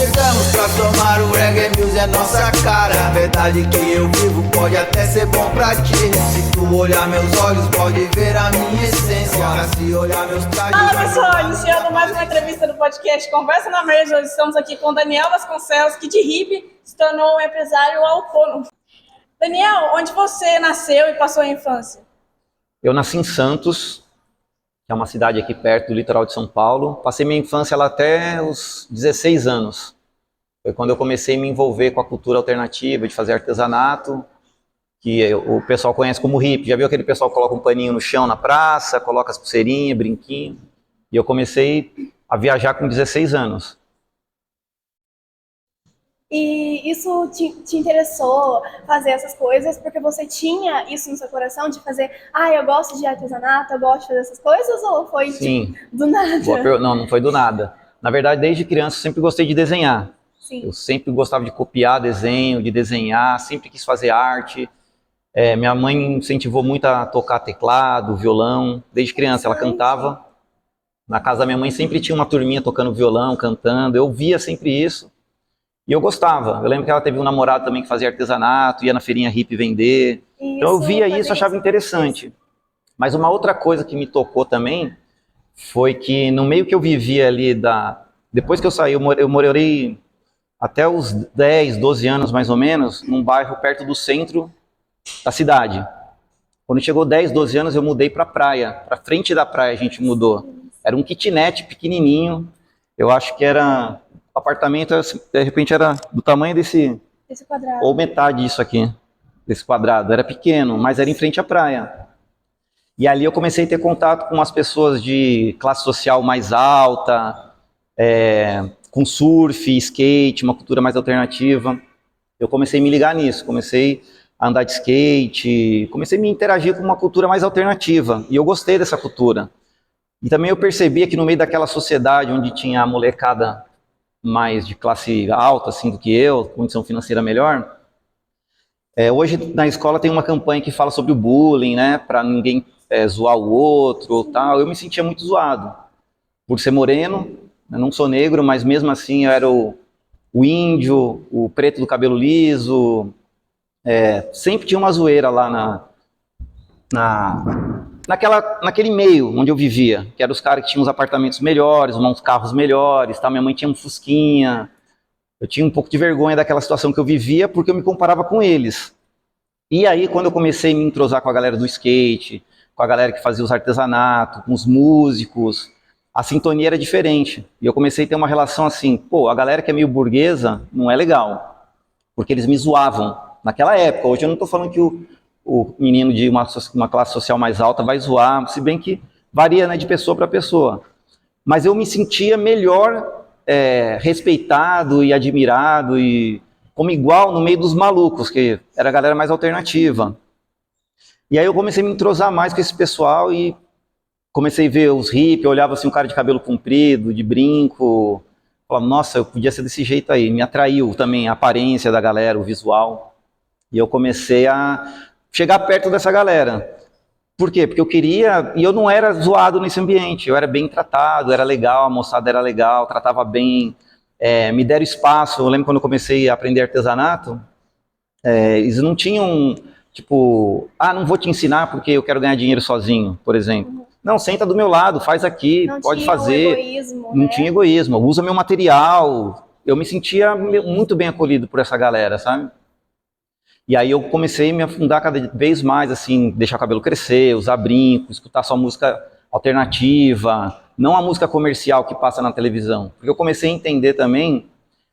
chegamos pra somar o reggae music é nossa cara. A verdade que eu vivo pode até ser bom pra ti. Se tu olhar meus olhos pode ver a minha essência. Se olhar meus trajes... Fala pessoal, iniciando mais uma entrevista do podcast Conversa na Mesa. Hoje estamos aqui com Daniel Vasconcelos, que de hippie se tornou um empresário autônomo. Daniel, onde você nasceu e passou a infância? Eu nasci em Santos, que é uma cidade aqui perto do litoral de São Paulo. Passei minha infância lá até os 16 anos. Foi quando eu comecei a me envolver com a cultura alternativa, de fazer artesanato, que o pessoal conhece como hippie. Já viu aquele pessoal que coloca um paninho no chão na praça, coloca as pulseirinhas, brinquinho? E eu comecei a viajar com 16 anos. E isso te interessou fazer essas coisas porque você tinha isso no seu coração de fazer, eu gosto de artesanato, eu gosto de fazer essas coisas, ou foi Sim. Tipo, do nada? Não foi do nada. Na verdade, desde criança eu sempre gostei de desenhar. Sim. Eu sempre gostava de copiar desenho, de desenhar, sempre quis fazer arte. Minha mãe me incentivou muito a tocar teclado, violão. Desde criança ela cantava. Na casa da minha mãe sempre tinha uma turminha tocando violão, cantando. Eu via sempre isso. E eu gostava. Eu lembro que ela teve um namorado também que fazia artesanato, ia na feirinha hippie vender. Então eu via isso, achava interessante. Mas uma outra coisa que me tocou também foi que no meio que eu vivia ali, depois que eu saí, eu morei até os 10, 12 anos mais ou menos, num bairro perto do centro da cidade. Quando chegou 10, 12 anos eu mudei para a praia, para frente da praia a gente mudou. Era um kitnet pequenininho, eu acho que era... O apartamento, de repente, era do tamanho desse quadrado. Ou metade disso aqui, desse quadrado. Era pequeno, mas era em frente à praia. E ali eu comecei a ter contato com as pessoas de classe social mais alta, com surf, skate, uma cultura mais alternativa. Eu comecei a me ligar nisso, comecei a andar de skate, comecei a me interagir com uma cultura mais alternativa. E eu gostei dessa cultura. E também eu percebia que no meio daquela sociedade onde tinha a molecada mais de classe alta assim do que eu, condição financeira melhor. Hoje na escola tem uma campanha que fala sobre o bullying, né, para ninguém zoar o outro ou tal. Eu me sentia muito zoado por ser moreno, eu não sou negro, mas mesmo assim eu era o índio, o preto do cabelo liso. Sempre tinha uma zoeira lá naquele meio onde eu vivia, que eram os caras que tinham os apartamentos melhores, uns carros melhores, tá? Minha mãe tinha um fusquinha. Eu tinha um pouco de vergonha daquela situação que eu vivia, porque eu me comparava com eles. E aí, quando eu comecei a me entrosar com a galera do skate, com a galera que fazia os artesanatos, com os músicos, a sintonia era diferente. E eu comecei a ter uma relação assim, a galera que é meio burguesa não é legal, porque eles me zoavam naquela época. Hoje eu não estou falando que o menino de uma classe social mais alta vai zoar, se bem que varia, né, de pessoa para pessoa. Mas eu me sentia melhor respeitado e admirado e como igual no meio dos malucos, que era a galera mais alternativa. E aí eu comecei a me entrosar mais com esse pessoal e comecei a ver os hippies, eu olhava assim um cara de cabelo comprido, de brinco, falava, nossa, eu podia ser desse jeito aí. Me atraiu também a aparência da galera, o visual. E eu comecei a chegar perto dessa galera. Por quê? Porque eu queria, e eu não era zoado nesse ambiente, eu era bem tratado, era legal, a moçada era legal, tratava bem, me deram espaço. Eu lembro quando eu comecei a aprender artesanato, eles não tinham, tipo, não vou te ensinar porque eu quero ganhar dinheiro sozinho, por exemplo. Não, senta do meu lado, faz aqui, pode fazer. Não tinha egoísmo, usa meu material. Eu me sentia muito bem acolhido por essa galera, sabe? E aí eu comecei a me afundar cada vez mais, assim, deixar o cabelo crescer, usar brinco, escutar só música alternativa, não a música comercial que passa na televisão. Porque eu comecei a entender também,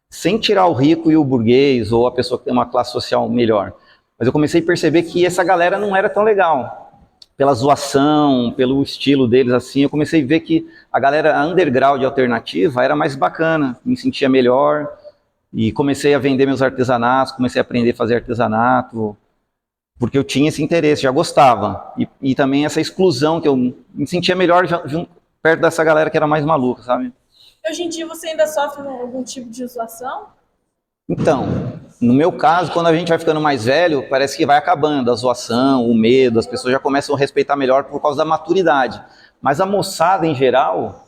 sem tirar o rico e o burguês, ou a pessoa que tem uma classe social melhor, mas eu comecei a perceber que essa galera não era tão legal. Pela zoação, pelo estilo deles, assim, eu comecei a ver que a galera underground alternativa era mais bacana, me sentia melhor. E comecei a vender meus artesanatos, comecei a aprender a fazer artesanato, porque eu tinha esse interesse, já gostava. E também essa exclusão, que eu me sentia melhor perto dessa galera que era mais maluca, sabe? Hoje em dia você ainda sofre algum tipo de zoação? Então, no meu caso, quando a gente vai ficando mais velho, parece que vai acabando a zoação, o medo, as pessoas já começam a respeitar melhor por causa da maturidade. Mas a moçada, em geral,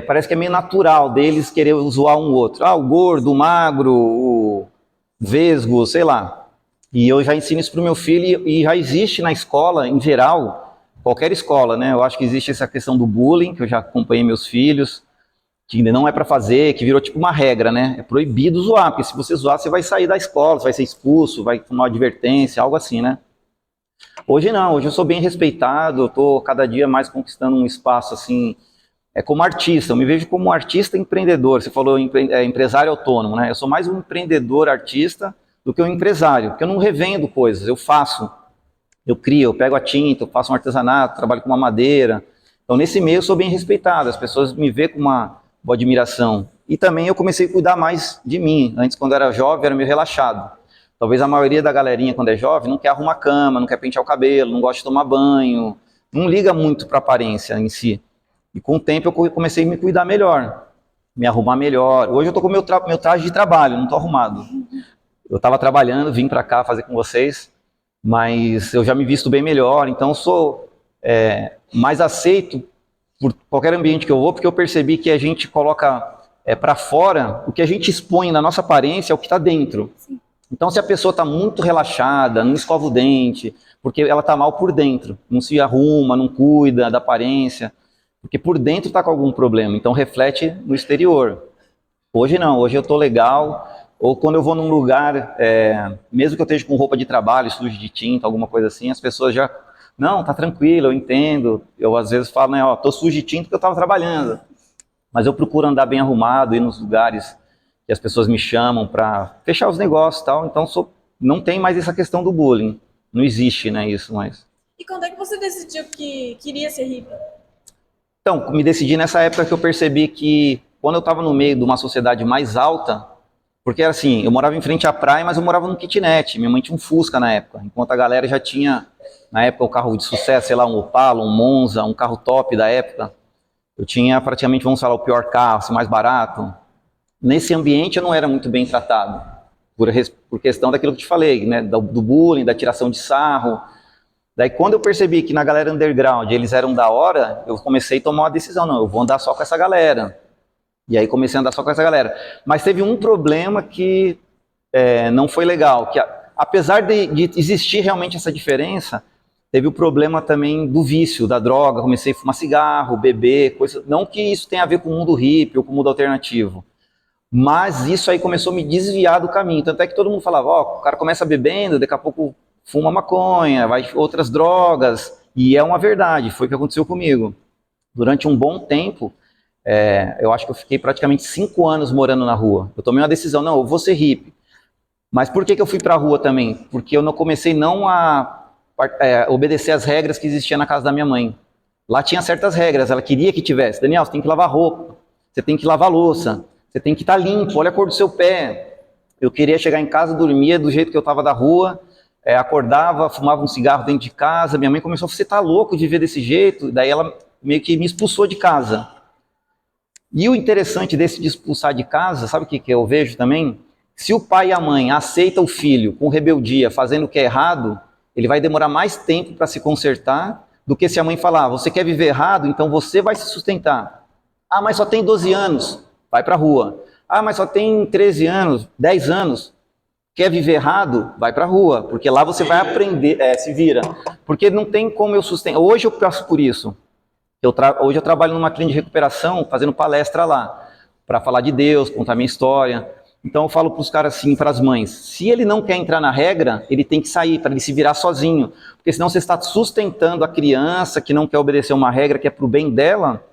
parece que é meio natural deles querer zoar um outro. Ah, o gordo, o magro, o vesgo, sei lá. E eu já ensino isso para o meu filho e já existe na escola, em geral, qualquer escola, né? Eu acho que existe essa questão do bullying, que eu já acompanhei meus filhos, que não é para fazer, que virou tipo uma regra, né? É proibido zoar, porque se você zoar, você vai sair da escola, você vai ser expulso, vai tomar uma advertência, algo assim, né? Hoje não, hoje eu sou bem respeitado, eu estou cada dia mais conquistando um espaço, assim, como artista, eu me vejo como um artista empreendedor. Você falou empresário autônomo, né? Eu sou mais um empreendedor artista do que um empresário, porque eu não revendo coisas, eu faço, eu crio, eu pego a tinta, eu faço um artesanato, trabalho com uma madeira. Então, nesse meio eu sou bem respeitado, as pessoas me veem com uma boa admiração. E também eu comecei a cuidar mais de mim. Antes, quando eu era jovem, era meio relaxado. Talvez a maioria da galerinha, quando é jovem, não quer arrumar cama, não quer pentear o cabelo, não gosta de tomar banho, não liga muito para a aparência em si. E com o tempo eu comecei a me cuidar melhor, me arrumar melhor. Hoje eu estou com meu traje de trabalho, não estou arrumado. Eu estava trabalhando, vim para cá fazer com vocês, mas eu já me visto bem melhor, então sou mais aceito por qualquer ambiente que eu vou, porque eu percebi que a gente coloca para fora, o que a gente expõe na nossa aparência é o que está dentro. Sim. Então se a pessoa está muito relaxada, não escova o dente, porque ela está mal por dentro, não se arruma, não cuida da aparência, porque por dentro está com algum problema, então reflete no exterior. Hoje não, hoje eu estou legal, ou quando eu vou num lugar, mesmo que eu esteja com roupa de trabalho, sujo de tinta, alguma coisa assim, as pessoas já, não, tá tranquilo, eu entendo. Eu às vezes falo, né, ó, tô sujo de tinta porque eu estava trabalhando. Mas eu procuro andar bem arrumado, ir nos lugares que as pessoas me chamam para fechar os negócios e tal, então não tem mais essa questão do bullying, não existe, né, isso mais. E quando é que você decidiu que queria ser hippie? Então, me decidi nessa época que eu percebi que quando eu estava no meio de uma sociedade mais alta, porque era assim, eu morava em frente à praia, mas eu morava num kitnet, minha mãe tinha um Fusca na época, enquanto a galera já tinha, na época, o carro de sucesso, sei lá, um Opala, um Monza, um carro top da época. Eu tinha praticamente, vamos falar, o pior carro, o mais barato. Nesse ambiente eu não era muito bem tratado, por questão daquilo que eu te falei, né, do bullying, da tiração de sarro. Daí quando eu percebi que na galera underground eles eram da hora, eu comecei a tomar uma decisão, não, eu vou andar só com essa galera. E aí comecei a andar só com essa galera. Mas teve um problema que não foi legal, que apesar de existir realmente essa diferença, teve o problema também do vício, da droga. Comecei a fumar cigarro, beber, coisa. Não que isso tenha a ver com o mundo hippie ou com o mundo alternativo, mas isso aí começou a me desviar do caminho. Tanto é que todo mundo falava, ó, o cara começa bebendo, daqui a pouco fuma maconha, vai outras drogas, e é uma verdade, foi o que aconteceu comigo. Durante um bom tempo, eu acho que eu fiquei praticamente 5 anos morando na rua. Eu tomei uma decisão, não, eu vou ser hippie. Mas por que eu fui para a rua também? Porque eu não comecei a obedecer as regras que existiam na casa da minha mãe. Lá tinha certas regras, ela queria que tivesse. Daniel, você tem que lavar roupa, você tem que lavar louça, você tem que estar limpo, olha a cor do seu pé. Eu queria chegar em casa, dormia do jeito que eu estava da rua, acordava, fumava um cigarro dentro de casa. Minha mãe começou a falar, você tá louco de ver desse jeito? Daí ela meio que me expulsou de casa. E o interessante desse de expulsar de casa, sabe o que eu vejo também? Se o pai e a mãe aceitam o filho com rebeldia, fazendo o que é errado, ele vai demorar mais tempo para se consertar do que se a mãe falar, você quer viver errado, então você vai se sustentar. Ah, mas só tem 12 anos, vai para a rua. Ah, mas só tem 13 anos, 10 anos, quer viver errado, vai para a rua, porque lá você vai aprender, se vira. Porque não tem como eu sustentar. Hoje eu passo por isso. Hoje eu trabalho numa clínica de recuperação, fazendo palestra lá, para falar de Deus, contar minha história. Então eu falo para os caras assim, para as mães, se ele não quer entrar na regra, ele tem que sair, para ele se virar sozinho. Porque senão você está sustentando a criança que não quer obedecer uma regra que é para o bem dela,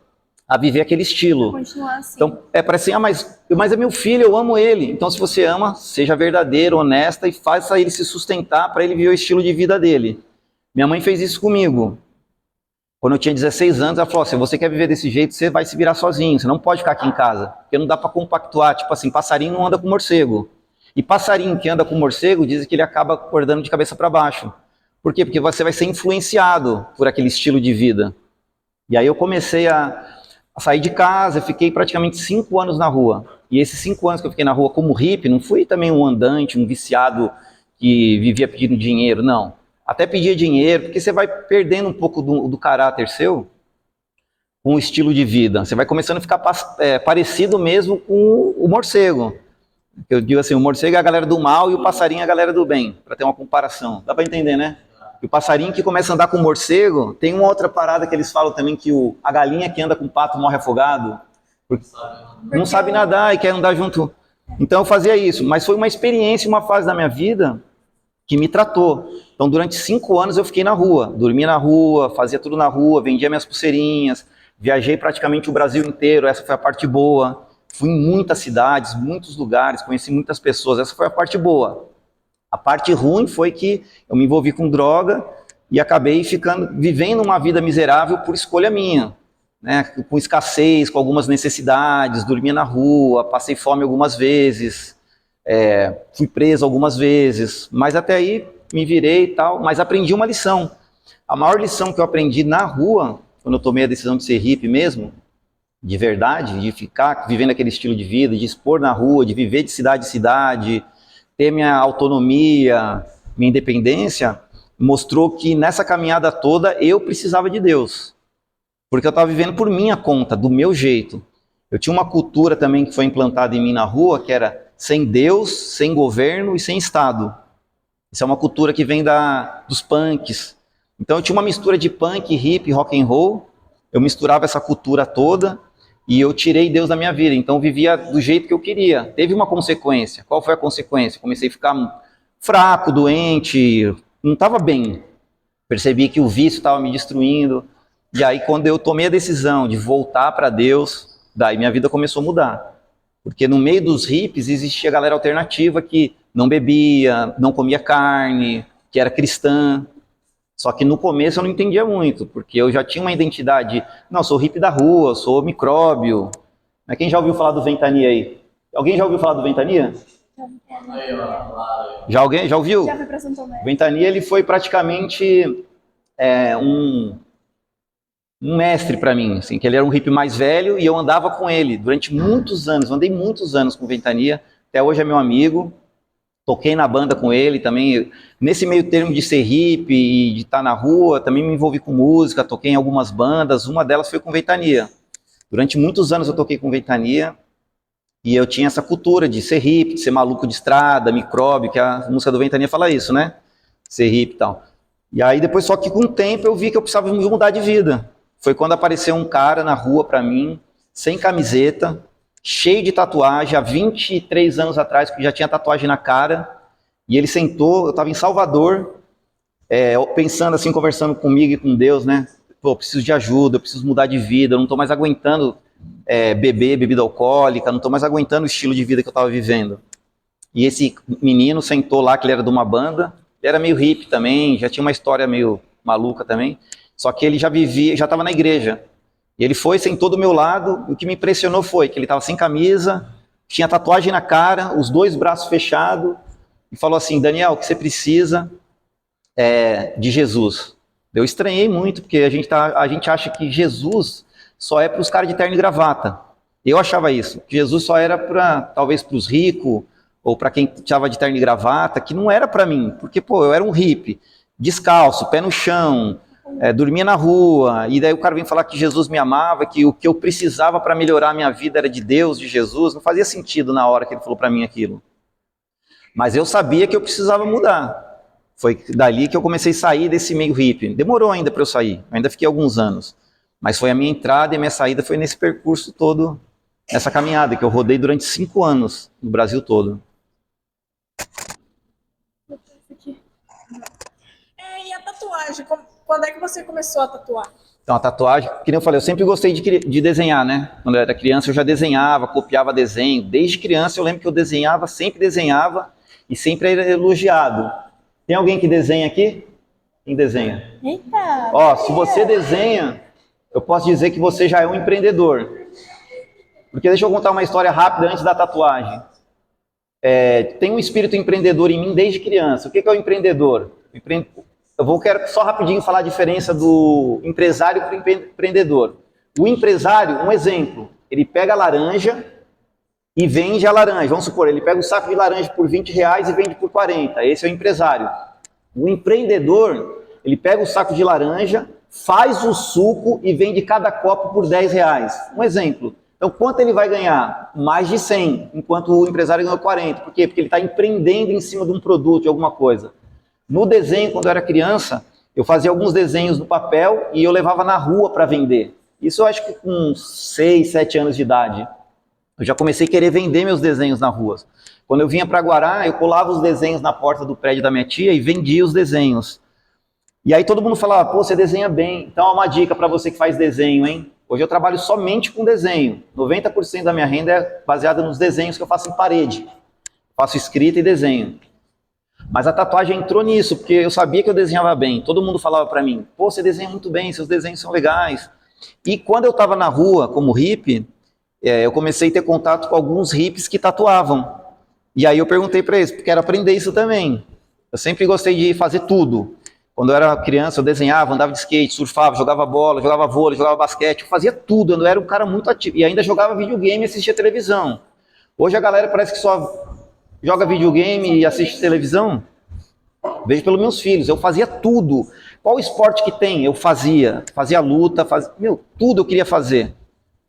a viver aquele estilo. Continuar assim. Então parece assim, mas é meu filho, eu amo ele. Então se você ama, seja verdadeiro, honesta e faça ele se sustentar para ele viver o estilo de vida dele. Minha mãe fez isso comigo. Quando eu tinha 16 anos, ela falou, se você quer viver desse jeito, você vai se virar sozinho, você não pode ficar aqui em casa, porque não dá para compactuar, tipo assim, passarinho não anda com morcego. E passarinho que anda com morcego, dizem que ele acaba acordando de cabeça para baixo. Por quê? Porque você vai ser influenciado por aquele estilo de vida. E aí eu comecei a sair de casa, fiquei praticamente 5 anos na rua. E esses 5 anos que eu fiquei na rua como hippie, não fui também um andante, um viciado que vivia pedindo dinheiro, não. Até pedia dinheiro, porque você vai perdendo um pouco do caráter seu. com o estilo de vida. Você vai começando a ficar parecido mesmo com o morcego. Eu digo assim, o morcego é a galera do mal e o passarinho é a galera do bem, para ter uma comparação. Dá para entender, né? E o passarinho que começa a andar com o morcego, tem uma outra parada que eles falam também, que a galinha que anda com o pato morre afogado, porque não sabe nadar e quer andar junto. Então eu fazia isso, mas foi uma experiência, uma fase da minha vida que me tratou. Então durante 5 anos eu fiquei na rua, dormia na rua, fazia tudo na rua, vendia minhas pulseirinhas, viajei praticamente o Brasil inteiro, essa foi a parte boa. Fui em muitas cidades, muitos lugares, conheci muitas pessoas, essa foi a parte boa. A parte ruim foi que eu me envolvi com droga e acabei vivendo uma vida miserável por escolha minha, né? Com escassez, com algumas necessidades, dormia na rua, passei fome algumas vezes, fui preso algumas vezes, mas até aí me virei e tal, mas aprendi uma lição. A maior lição que eu aprendi na rua, quando eu tomei a decisão de ser hippie mesmo, de verdade, de ficar vivendo aquele estilo de vida, de expor na rua, de viver de cidade em cidade, ter minha autonomia, minha independência, mostrou que nessa caminhada toda eu precisava de Deus. Porque eu estava vivendo por minha conta, do meu jeito. Eu tinha uma cultura também que foi implantada em mim na rua, que era sem Deus, sem governo e sem Estado. Isso é uma cultura que vem dos punks. Então eu tinha uma mistura de punk, hip, rock and roll. Eu misturava essa cultura toda e eu tirei Deus da minha vida. Então eu vivia do jeito que eu queria. Teve uma consequência. Qual foi a consequência? Comecei a ficar fraco, doente, não estava bem. Percebi que o vício estava me destruindo. E aí quando eu tomei a decisão de voltar para Deus, daí minha vida começou a mudar. Porque no meio dos hippies existia a galera alternativa que não bebia, não comia carne, que era cristã. Só que no começo eu não entendia muito, porque eu já tinha uma identidade, não, sou hippie da rua, sou micróbio. Mas quem já ouviu falar do Ventania aí? Alguém já ouviu falar do Ventania? Alguém já ouviu? Já fui pra São Tomé. O Ventania, ele foi praticamente um mestre para mim, assim, que ele era um hippie mais velho e eu andava com ele durante muitos anos, andei muitos anos com o Ventania, até hoje é meu amigo. Toquei na banda com ele também, nesse meio termo de ser hippie e de estar na rua, também me envolvi com música, toquei em algumas bandas, uma delas foi com Ventania. Durante muitos anos eu toquei com Ventania e eu tinha essa cultura de ser hippie, de ser maluco de estrada, micróbio, que a música do Ventania fala isso, né? Ser hippie e tal. E aí depois, só que com o tempo eu vi que eu precisava mudar de vida. Foi quando apareceu um cara na rua pra mim, sem camiseta, cheio de tatuagem, há 23 anos atrás, que já tinha tatuagem na cara, e ele sentou, eu estava em Salvador, pensando assim, conversando comigo e com Deus, né? Pô, eu preciso de ajuda, eu preciso mudar de vida, eu não estou mais aguentando beber bebida alcoólica, não estou mais aguentando o estilo de vida que eu estava vivendo. E esse menino sentou lá, que ele era de uma banda, ele era meio hippie também, já tinha uma história meio maluca também, só que ele já estava na igreja. E ele foi, sentou do meu lado, e o que me impressionou foi que ele estava sem camisa, tinha tatuagem na cara, os 2 braços fechados, e falou assim, Daniel, o que você precisa de Jesus? Eu estranhei muito, porque a gente acha que Jesus só é para os caras de terno e gravata. Eu achava isso, que Jesus só era talvez para os ricos, ou para quem estava de terno e gravata, que não era para mim, porque pô, eu era um hippie, descalço, pé no chão, dormia na rua, e daí o cara vem falar que Jesus me amava, que o que eu precisava para melhorar a minha vida era de Deus, de Jesus. Não fazia sentido na hora que ele falou para mim aquilo. Mas eu sabia que eu precisava mudar. Foi dali que eu comecei a sair desse meio hippie. Demorou ainda para eu sair, eu ainda fiquei alguns anos. Mas foi a minha entrada e a minha saída foi nesse percurso todo, nessa caminhada, que eu rodei durante 5 anos no Brasil todo. E a tatuagem? Quando é que você começou a tatuar? Então, a tatuagem, que nem eu falei, eu sempre gostei de desenhar, né? Quando eu era criança, eu já desenhava, copiava desenho. Desde criança, eu lembro que eu desenhava, sempre desenhava e sempre era elogiado. Tem alguém que desenha aqui? Quem desenha? Eita! Ó, se você desenha, eu posso dizer que você já é um empreendedor. Porque deixa eu contar uma história rápida antes da tatuagem. Tem um espírito empreendedor em mim desde criança. O que é o empreendedor? Quero só rapidinho falar a diferença do empresário para o empreendedor. O empresário, um exemplo, ele pega a laranja e vende a laranja. Vamos supor, ele pega um saco de laranja por R$20 e vende por 40. Esse é o empresário. O empreendedor, ele pega o saco de laranja, faz o suco e vende cada copo por R$10. Um exemplo. Então, quanto ele vai ganhar? Mais de 100, enquanto o empresário ganhou 40. Por quê? Porque ele está empreendendo em cima de um produto, de alguma coisa. No desenho, quando eu era criança, eu fazia alguns desenhos no papel e eu levava na rua para vender. Isso eu acho que com 6, 7 anos de idade. Eu já comecei a querer vender meus desenhos na rua. Quando eu vinha para Guará, eu colava os desenhos na porta do prédio da minha tia e vendia os desenhos. E aí todo mundo falava, pô, você desenha bem. Então, uma dica para você que faz desenho, hein? Hoje eu trabalho somente com desenho. 90% da minha renda é baseada nos desenhos que eu faço em parede. Faço escrita e desenho. Mas a tatuagem entrou nisso, porque eu sabia que eu desenhava bem. Todo mundo falava para mim, pô, você desenha muito bem, seus desenhos são legais. E quando eu estava na rua como hippie, eu comecei a ter contato com alguns hippies que tatuavam. E aí eu perguntei para eles, porque quero aprender isso também. Eu sempre gostei de fazer tudo. Quando eu era criança, eu desenhava, andava de skate, surfava, jogava bola, jogava vôlei, jogava basquete, eu fazia tudo, eu era um cara muito ativo. E ainda jogava videogame e assistia televisão. Hoje a galera parece que só joga videogame e assiste televisão. Vejo pelos meus filhos, eu fazia tudo. Qual esporte que tem? Eu fazia luta, tudo eu queria fazer.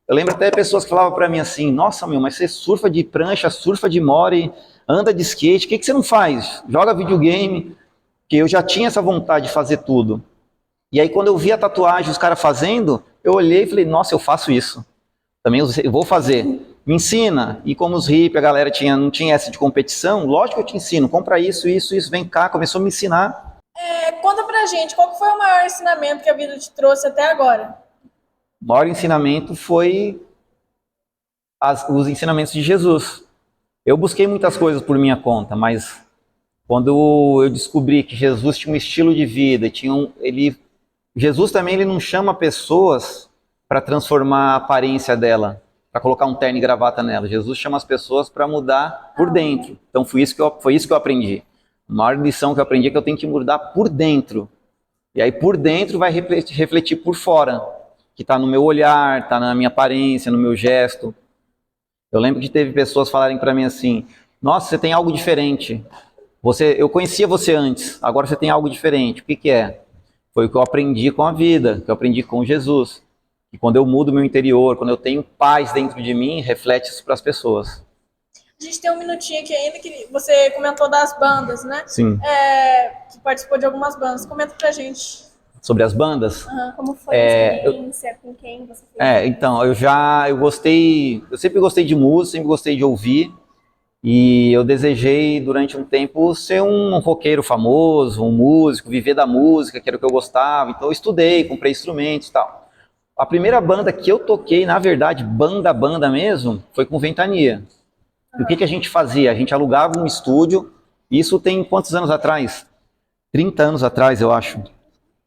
Eu lembro até pessoas que falavam pra mim assim, nossa, mas você surfa de prancha, surfa de more, anda de skate, o que você não faz? Joga videogame. Que eu já tinha essa vontade de fazer tudo. E aí quando eu vi a tatuagem, os caras fazendo, eu olhei e falei, nossa, eu faço isso. Também eu vou fazer. Me ensina. E como os hippies, a galera não tinha essa de competição, lógico que eu te ensino, compra isso, vem cá, começou a me ensinar. Conta pra gente, qual que foi o maior ensinamento que a vida te trouxe até agora? O maior ensinamento foi os ensinamentos de Jesus. Eu busquei muitas coisas por minha conta, mas quando eu descobri que Jesus tinha um estilo de vida, Jesus também ele não chama pessoas para transformar a aparência dela, para colocar um terno e gravata nela. Jesus chama as pessoas para mudar por dentro. Então foi isso que eu aprendi. A maior lição que eu aprendi é que eu tenho que mudar por dentro. E aí por dentro vai refletir por fora, que está no meu olhar, está na minha aparência, no meu gesto. Eu lembro que teve pessoas falarem para mim assim, nossa, você tem algo diferente. Eu conhecia você antes, agora você tem algo diferente. O que é? Foi o que eu aprendi com a vida, que eu aprendi com Jesus. E quando eu mudo meu interior, quando eu tenho paz dentro de mim, reflete isso para as pessoas. A gente tem um minutinho aqui ainda, que você comentou das bandas, né? Sim. Que participou de algumas bandas. Comenta pra gente. Sobre as bandas? Como foi a experiência, com quem você fez? Então, eu sempre gostei de música, sempre gostei de ouvir. E eu desejei, durante um tempo, ser um roqueiro famoso, um músico, viver da música, que era o que eu gostava. Então eu estudei, comprei instrumentos e tal. A primeira banda que eu toquei, na verdade, banda mesmo, foi com Ventania. E o que a gente fazia? A gente alugava um estúdio, isso tem quantos anos atrás? 30 anos atrás, eu acho.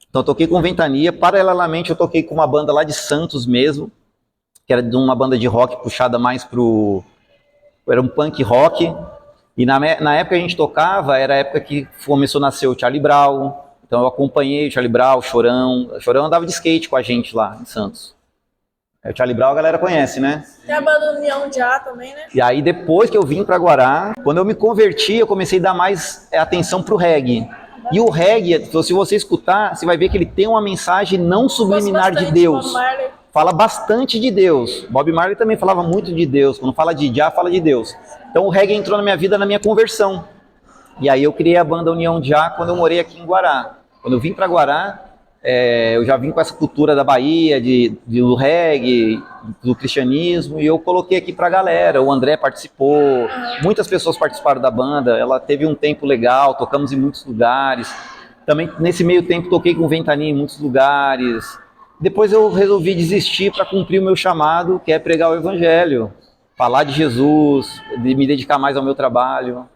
Então eu toquei com Ventania, paralelamente eu toquei com uma banda lá de Santos mesmo, que era de uma banda de rock puxada mais era um punk rock, e na época que a gente tocava, era a época que começou a nascer o Charlie Brown, então eu acompanhei o Charlie Brown, o Chorão andava de skate com a gente lá em Santos. O Charlie Brown a galera conhece, né? Tem a banda União Já também, né? E aí depois que eu vim para Guará, quando eu me converti, eu comecei a dar mais atenção pro reggae. E o reggae, se você escutar, você vai ver que ele tem uma mensagem não subliminar de Deus. Fala bastante de Deus. Bob Marley também falava muito de Deus. Quando fala de Jah, fala de Deus. Então o reggae entrou na minha vida na minha conversão. E aí eu criei a banda União Jah quando eu morei aqui em Guará. Quando eu vim para Guará, eu já vim com essa cultura da Bahia, do reggae, do cristianismo, e eu coloquei aqui pra galera. O André participou, muitas pessoas participaram da banda, ela teve um tempo legal, tocamos em muitos lugares. Também nesse meio tempo toquei com Ventania em muitos lugares. Depois eu resolvi desistir para cumprir o meu chamado, que é pregar o evangelho, falar de Jesus, de me dedicar mais ao meu trabalho.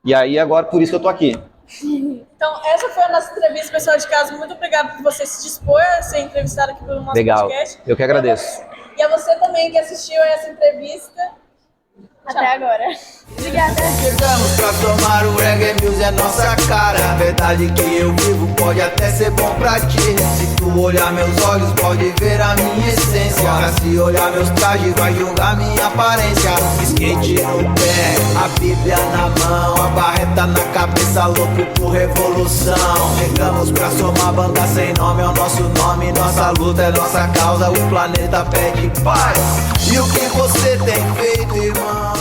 E aí agora por isso que eu tô aqui. Então, essa foi a nossa entrevista, pessoal de casa. Muito obrigado por você se dispor a ser entrevistado aqui pelo nosso podcast. Eu que agradeço. E a você também que assistiu a essa entrevista. Até agora. Obrigada. Chegamos pra somar o reggae music é nossa cara. A verdade que eu vivo pode até ser bom pra ti. Se tu olhar meus olhos pode ver a minha essência. Agora se olhar meus trajes vai julgar minha aparência. Skate no pé, a bíblia na mão, a barreta na cabeça, louco por revolução. Chegamos pra somar banda sem nome, é o nosso nome. Nossa luta é nossa causa, o planeta pede paz. E o que você tem feito, irmão?